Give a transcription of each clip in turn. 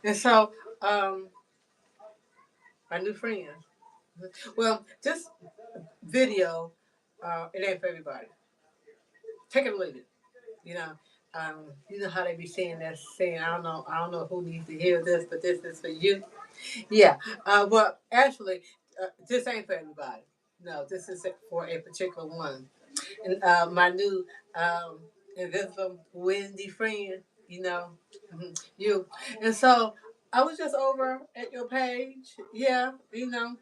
And so, my new friend. Well, this video, it ain't for everybody. Take it or leave it. You know, you know how they be saying that saying. I don't know who needs to hear this, but this is for you. Yeah. Well, actually, this ain't for everybody. No, this is for a particular one. And my new um, invisible Wendy friend. You know, you. And so I was just over at your page. Yeah, you know,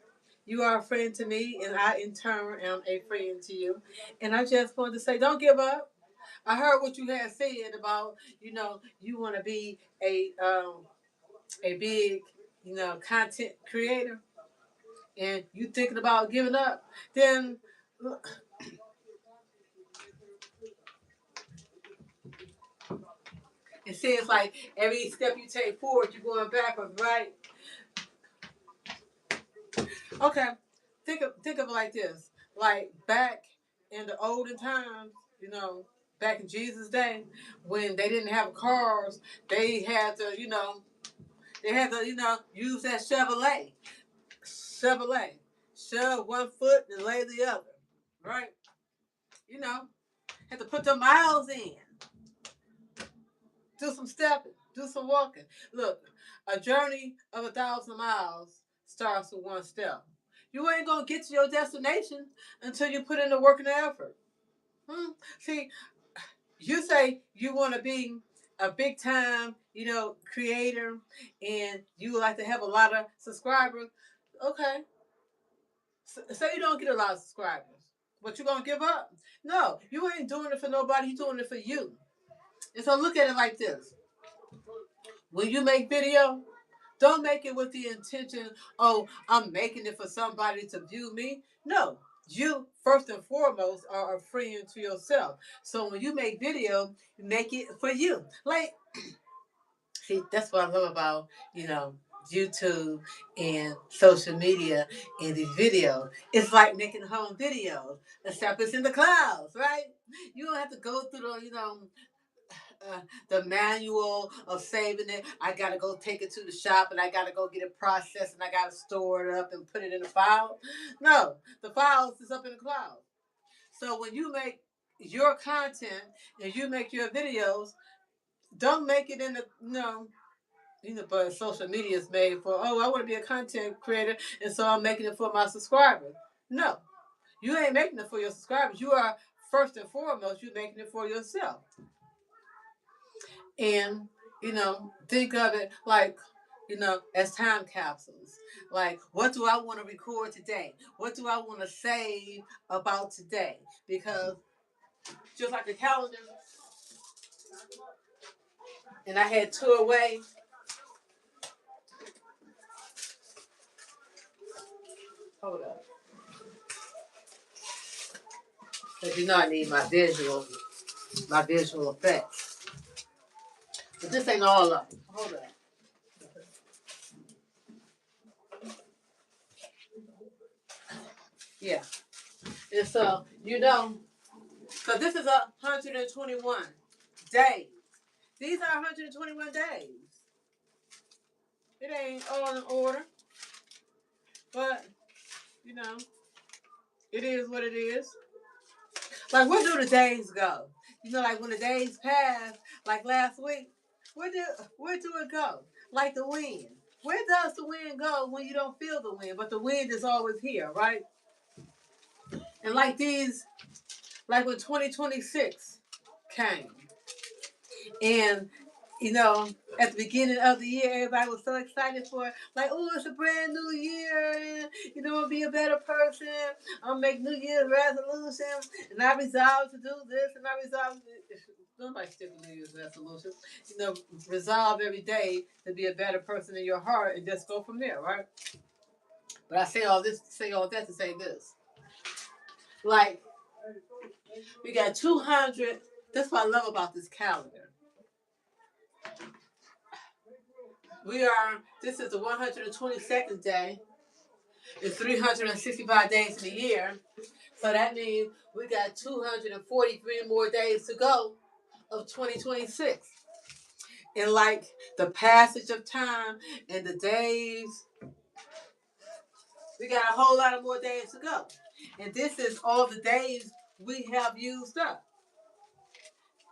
you are a friend to me, and I in turn am a friend to you. And I just wanted to say, don't give up. I heard what you had said about, you know, you want to be a big, you know, content creator, and you thinking about giving up. Then it seems like every step you take forward, you're going backwards, right? Okay, think of it like this: like back in the olden times, you know, back in Jesus' day, when they didn't have cars, they had to, you know, use that Chevrolet, shove one foot and lay the other, right? You know, had to put the miles in, do some stepping, do some walking. Look, a journey of 1,000 miles starts with one step. You ain't gonna get to your destination until you put in the work and the effort. See, you say you want to be a big time, you know, creator, and you would like to have a lot of subscribers. Okay, say you don't get a lot of subscribers, but you're gonna give up. No, you ain't doing it for nobody. You're doing it for you. And so look at it like this: when you make video, don't make it with the intention, oh, I'm making it for somebody to view me. No, you first and foremost are a friend to yourself. So when you make video, make it for you. Like, see, that's what I love about, you know, YouTube and social media and these videos. It's like making home videos, except it's in the clouds, right? You don't have to go through the, the manual of saving it. I gotta go take it to the shop and I gotta go get it processed and I gotta store it up and put it in a file. No, the files is up in the cloud. So when you make your content and you make your videos, don't make it in the but social media is made for, oh, I want to be a content creator and so I'm making it for my subscribers. No, you ain't making it for your subscribers. You are first and foremost, you're making it for yourself. And think of it like, as time capsules. Like, what do I want to record today? What do I want to save about today? Because just like the calendar, and I had two away. Hold up, because I need my visual effects. But this ain't all of them. Hold up. Yeah. And so, so this is 121 days. These are 121 days. It ain't all in order, but you know, it is what it is. Like, where do the days go? Like when the days pass, like last week, where do it go? Like the wind. Where does the wind go when you don't feel the wind? But the wind is always here, right? And like when 2026 came, and you know, at the beginning of the year, everybody was so excited for it. Like, oh, it's a brand new year, and I'll be a better person. I'll make New Year's resolutions, and I resolve to do this, and I resolve. Nobody stick with New Year's resolutions. Resolve every day to be a better person in your heart, and just go from there, right? But I say all that to say this. Like, we got 200. That's what I love about this calendar. This is the 122nd day. It's 365 days in a year. So that means we got 243 more days to go of 2026. And like the passage of time and the days, we got a whole lot of more days to go. And this is all the days we have used up.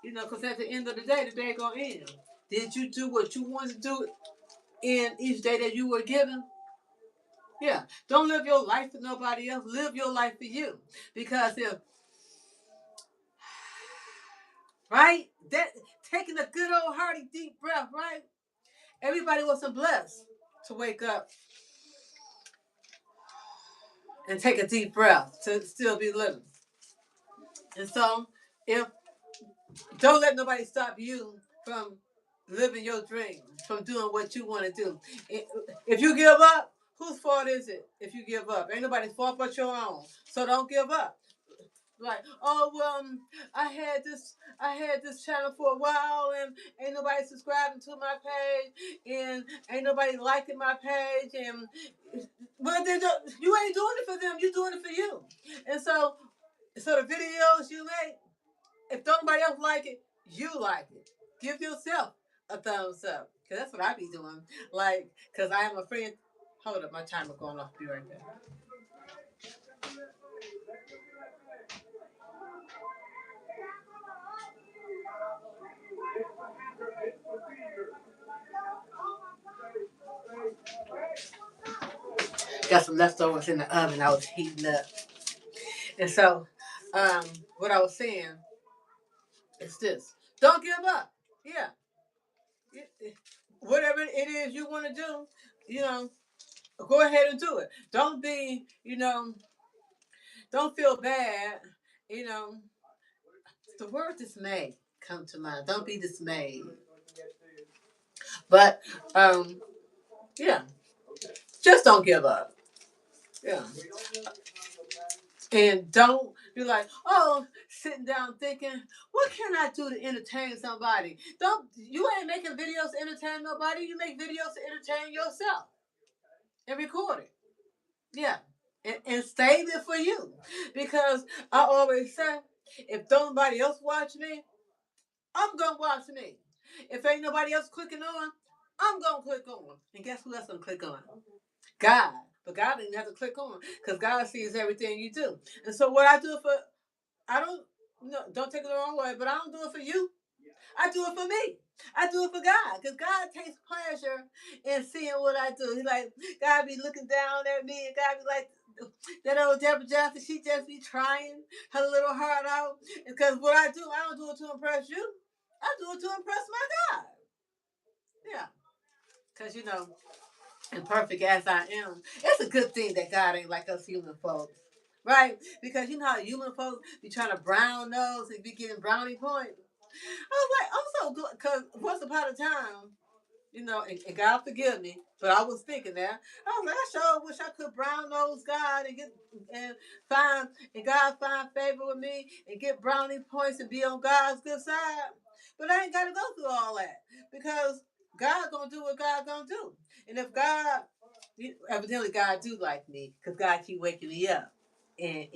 You know, because at the end of the day gonna end. Did you do what you wanted to do in each day that you were given? Yeah. Don't live your life for nobody else. Live your life for you. Because if right, that taking a good old hearty deep breath, right? Everybody wasn't blessed to wake up and take a deep breath to still be living. And so, if don't let nobody stop you from living your dream, from doing what you want to do. If you give up, whose fault is it? If you give up, ain't nobody's fault but your own. So don't give up. Like, oh I had this channel for a while and ain't nobody subscribing to my page and ain't nobody liking my page and but you ain't doing it for them, you doing it for you. And so the videos you make, if nobody else like it, you like it. Give yourself a thumbs up. Cause that's what I be doing. Like, cause I am a friend. Hold up, my timer going off. Be right there. Got some leftovers in the oven. I was heating up, and so, um, what I was saying is this: don't give up. Yeah, whatever it is you want to do, you know, go ahead and do it. Don't be, don't feel bad. You know, the word dismay come to mind. Don't be dismayed. But yeah, just don't give up. Yeah. And don't be like, oh, sitting down thinking, what can I do to entertain somebody? Don't you ain't making videos to entertain nobody. You make videos to entertain yourself and record it. Yeah. And save it for you. Because I always say, if nobody else watch me, I'm gonna watch me. If ain't nobody else clicking on, I'm gonna click on. And guess who else gonna click on? God. But God didn't have to click on because God sees everything you do. And so what I do for, I don't, no, don't take it the wrong way, but I don't do it for you. I do it for me. I do it for God because God takes pleasure in seeing what I do. He like, God be looking down at me and God be like, that old Deborah Johnson, she just be trying her little heart out. Because what I do, I don't do it to impress you. I do it to impress my God. Yeah. Because, imperfect as I am, it's a good thing that God ain't like us human folks. Right? Because you know how human folks be trying to brown nose and be getting brownie points. I was like, I'm so good. Because once upon a time, and God forgive me, but I was thinking that. I was like, I sure wish I could brown nose God and get and find and God find favor with me and get brownie points and be on God's good side. But I ain't gotta go through all that because God gonna do what God gonna do. And if God evidently God do like me, because God keep waking me up. And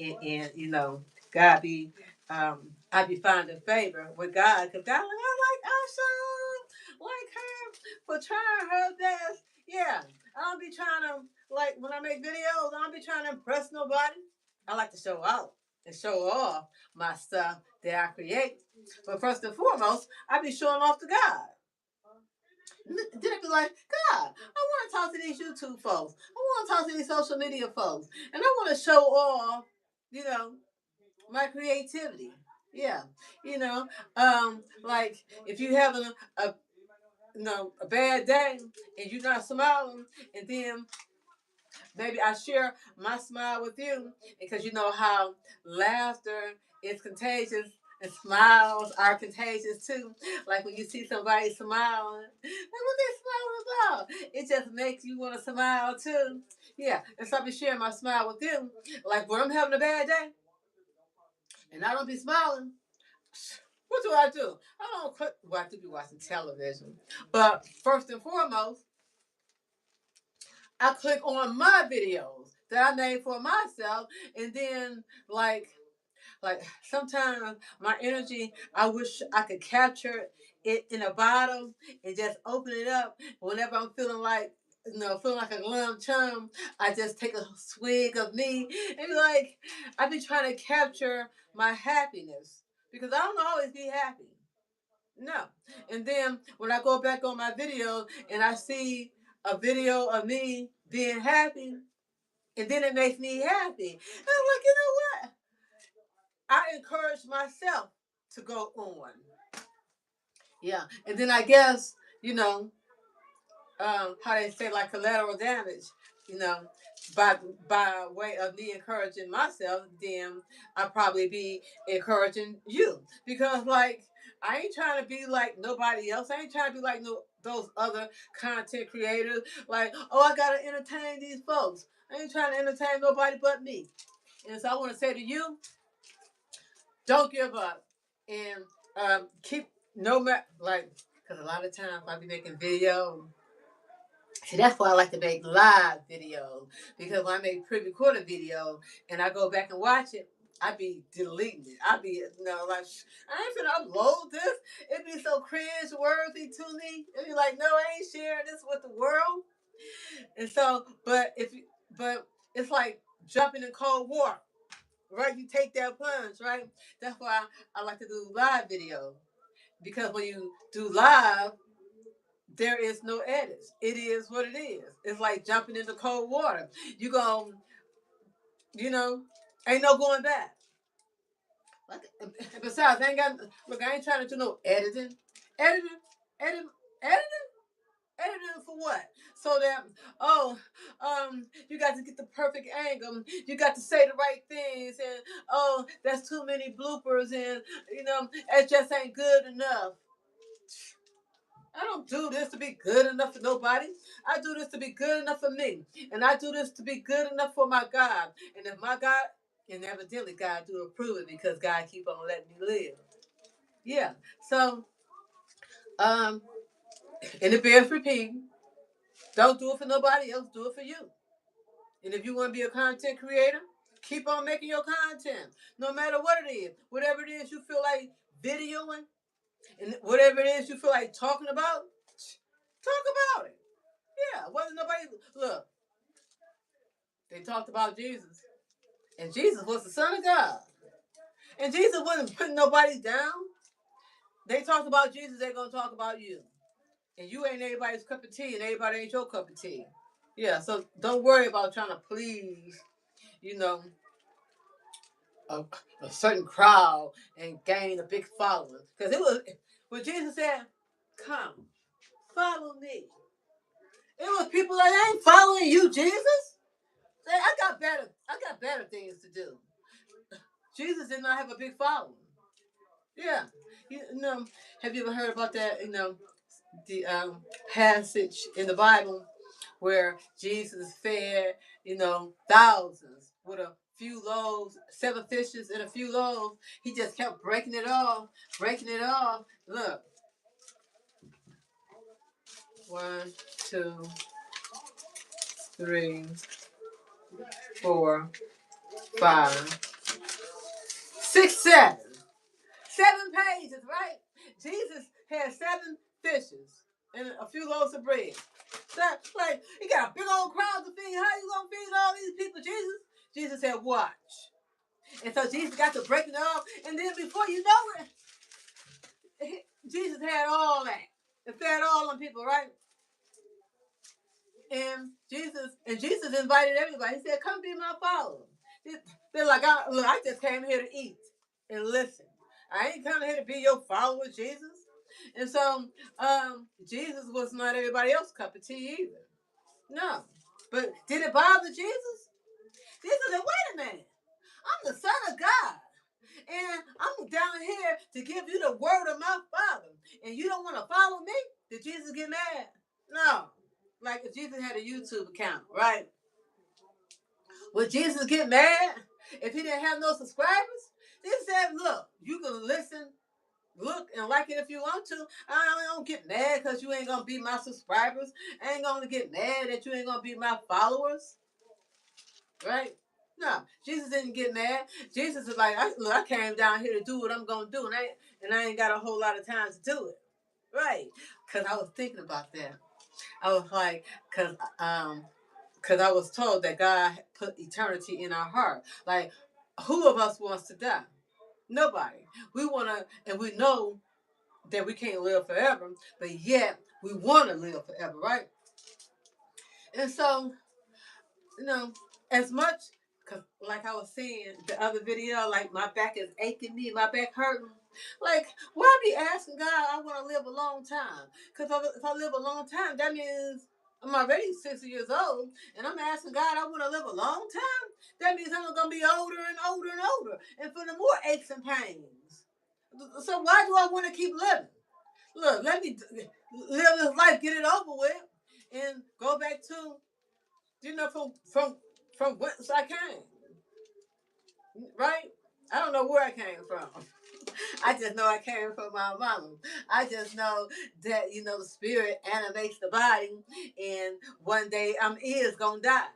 God be I be finding favor with God because God like I sure like her for trying her best. Yeah. I don't be trying to like when I make videos, I don't be trying to impress nobody. I like to show out and show off my stuff that I create. But first and foremost, I be showing off to God. Then I be like, God, I want to talk to these YouTube folks. I want to talk to these social media folks. And I want to show off, you know, my creativity. Yeah. Like if you having a bad day and you're not smiling, and then maybe I share my smile with you because you know how laughter is contagious and smiles are contagious too. Like when you see somebody smiling, like what they smiling about? It just makes you want to smile too. Yeah, and so I be sharing my smile with them. Like when I'm having a bad day and I don't be smiling, what do I do? I don't quit. Well, I do be watching television, but first and foremost, I click on my videos that I made for myself, and then like sometimes my energy, I wish I could capture it it in a bottle and just open it up. Whenever I'm feeling like, feeling like a glum chum, I just take a swig of me and be like, I be trying to capture my happiness because I don't always be happy. No. And then when I go back on my video and I see a video of me being happy, and then it makes me happy. And I'm like, you know what? I encourage myself to go on. Yeah. And then I guess, how they say, like collateral damage, you know, by by way of me encouraging myself, then I probably be encouraging you because like I ain't trying to be like nobody else. I ain't trying to be like no those other content creators. Like, oh, I gotta entertain these folks. I ain't trying to entertain nobody but me. And so I want to say to you, don't give up and keep no matter like because a lot of times I be making videos. See, that's why I like to make live videos because when I make pre-recorded video and I go back and watch it, I be deleting it. I be, like, I ain't finna upload this. It be so cringe worthy to me. It be like, no, I ain't sharing this with the world. And so, but it's like jumping in cold water, right? You take that plunge, right? That's why I like to do live video because when you do live, there is no edits. It is what it is. It's like jumping into cold water. You go, you know, ain't no going back. Like, besides, I ain't got look. I ain't trying to do no editing, editing, editing, editing, editing for what? So that you got to get the perfect angle. You got to say the right things, and that's too many bloopers, and it just ain't good enough. I don't do this to be good enough for nobody. I do this to be good enough for me. And I do this to be good enough for my God. And if my God, and evidently God do approve it because God keep on letting me live. Yeah. So, um, and it bears repeating. Don't do it for nobody else. Do it for you. And if you want to be a content creator, keep on making your content. No matter what it is. Whatever it is you feel like videoing. And whatever it is you feel like talking about, talk about it. Yeah, wasn't nobody look. They talked about Jesus, and Jesus was the Son of God, and Jesus wasn't putting nobody down. They talked about Jesus. They're gonna talk about you, and you ain't everybody's cup of tea, and everybody ain't your cup of tea. Yeah, so don't worry about trying to please, you know, a, a certain crowd and gain a big following. Because it was when Jesus said, "Come, follow me." It was people that ain't following you, Jesus. I got better things to do. Jesus did not have a big following. Yeah. Have you ever heard about that, the passage in the Bible where Jesus fed, thousands with a few loaves, 7 fishes and a few loaves. He just kept breaking it off, breaking it off. Look. 1, 2, 3, 4, 5, 6, 7. 7 pages, right? Jesus had 7 fishes and a few loaves of bread. That like he got a big old crowd to feed. How you gonna feed all these people, Jesus? Jesus said, "Watch." And so Jesus got to break it off, and then before you know it, Jesus had all that. It fed all them people, right? And Jesus invited everybody. He said, "Come be my follower." They're like, "Look, I just came here to eat and listen. I ain't coming here to be your follower, Jesus." And so, Jesus was not everybody else's cup of tea either. No, but did it bother Jesus? Jesus said, "Wait a minute. I'm the Son of God, and I'm down here to give you the word of my Father, and you don't want to follow me?" Did Jesus get mad? No. Like if Jesus had a YouTube account, right? Would Jesus get mad if he didn't have no subscribers? He said, "Look, you can listen, look, and like it if you want to. I don't get mad because you ain't gonna be my subscribers. I ain't gonna get mad that you ain't gonna be my followers, right?" No, Jesus didn't get mad. Jesus is like, look, I came down here to do what I'm gonna do, and I ain't got a whole lot of time to do it. Right. Because I was thinking about that. I was like, because I was told that God put eternity in our heart. Like, who of us wants to die? Nobody. We want to, and we know that we can't live forever, but yet we want to live forever, right? And so, you know, as much, cause like I was saying the other video, like my back is aching me, my back hurting. Like, why be asking God? I want to live a long time, cause if I live a long time, that means I'm already 60 years old, and I'm asking God, I want to live a long time. That means I'm gonna be older and older and older, and for the more aches and pains. So why do I want to keep living? Look, let me live this life, get it over with, and go back to from whence I came, right? I don't know where I came from. I just know I came from my mama. I just know that the spirit animates the body, and one day I'm is gonna die,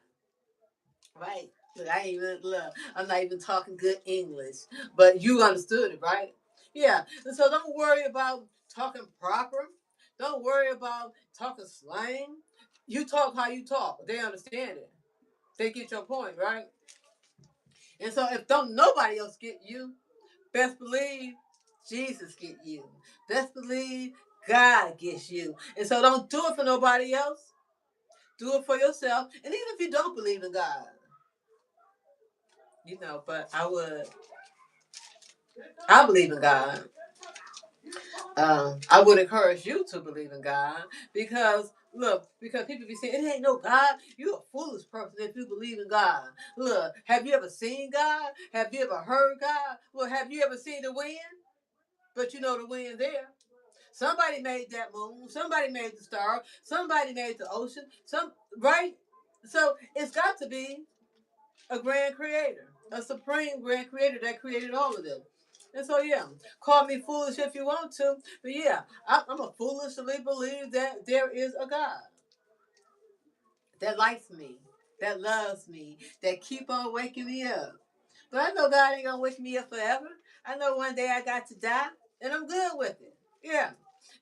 right? Look, I ain't even look. I'm not even talking good English, but you understood it, right? Yeah. And so don't worry about talking proper. Don't worry about talking slang. You talk how you talk. They understand it. They get your point, right? And so if don't nobody else get you, best believe Jesus get you. Best believe God gets you. And so don't do it for nobody else. Do it for yourself. And even if you don't believe in God, but I believe in God. I would encourage you to believe in God because people be saying it ain't no God. You a foolish person if you believe in God. Look, have you ever seen God? Have you ever heard God? Well, have you ever seen the wind? But you know the wind there. Somebody made that moon. Somebody made the star. Somebody made the ocean. Right. So it's got to be a grand creator, a supreme grand creator that created all of them. And so, yeah, call me foolish if you want to, but yeah, I'm a foolishly believe that there is a God that likes me, that loves me, that keep on waking me up. But I know God ain't gonna wake me up forever. I know one day I got to die, and I'm good with it. Yeah,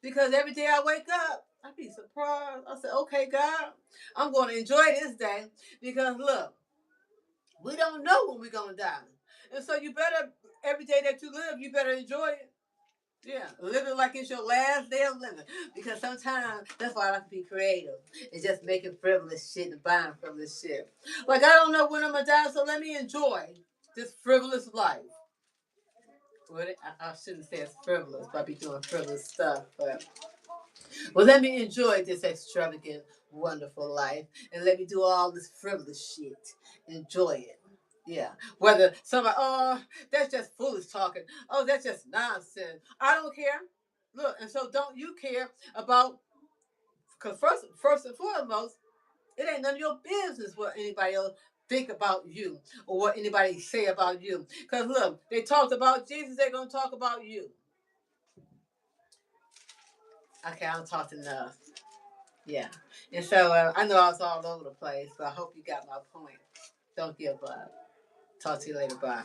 because every day I wake up, I be surprised. I say, okay, God, I'm going to enjoy this day because look, we don't know when we're gonna die, and so you better every day that you live, you better enjoy it. Yeah, living like it's your last day of living. Because sometimes that's why I like to be creative. It's just making frivolous shit and buying frivolous shit. Like I don't know when I'm gonna die, so let me enjoy this frivolous life. Well, I shouldn't say it's frivolous, but I be doing frivolous stuff. But let me enjoy this extravagant, wonderful life, and let me do all this frivolous shit. Enjoy it. Yeah. Whether somebody, oh, that's just foolish talking. Oh, that's just nonsense. I don't care. Look, and so don't you care about? Because first and foremost, it ain't none of your business what anybody else think about you or what anybody say about you. Because look, they talked about Jesus, they're gonna talk about you. Okay, I'm talking enough. Yeah. And so I know I was all over the place, but I hope you got my point. Don't give up. Talk to you later. Bye.